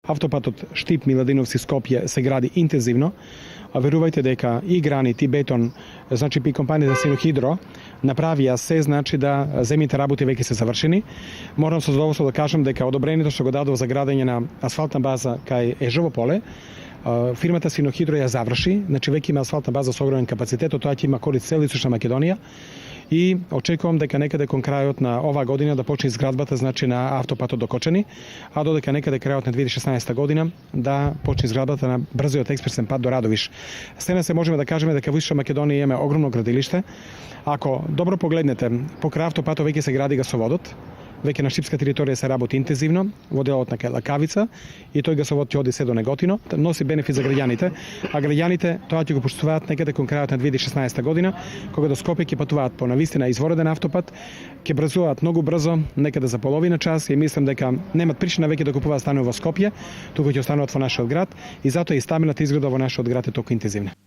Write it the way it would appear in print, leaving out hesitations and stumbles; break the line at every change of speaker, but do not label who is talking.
Автопатот Штип-Миладиновци-Скопје се гради интензивно, а верувајте дека и гранит и бетон, значи и компанијата Синохидро направија се, значи да земјите работи веќе се завршени. Морам со задоволство да кажам дека одобрението што го дадов за градење на асфалтна база кај Ежово поле, фирмата Синохидро ја заврши, значи веќе има асфалтна база со огромен капацитет, тоа ќе има корист цела Исторна Македонија. И очекувам дека некаде кон крајот на оваа година да почне изградбата, значи на автопатот до Кочани, а додека некаде крајот на 2016 година да почне изградбата на брзиот експресен пат до Радовиш. Стена се можеме да кажеме дека во Исторна Македонија имаме огромно градилиште. Ако добро погледнете, покрај автопатот веќе се гради гасоводот. Веќе на шипска територија се работи интензивно во делот на Лакавица и тој гасовод ќе оди се до Неготино, носи бенефит за граѓаните, а граѓаните тоа ќе го почувствуваат некаде кон крајот на 2016 година, кога до Скопје ќе патуваат по навистина извореден автопат, ќе брзуваат многу брзо, некаде за половина час и мислам дека немат причина веќе да купуваат станови во Скопје, туку ќе остануваат во нашиот град и затоа и стабилната изграда во нашиот град е толку интензивна.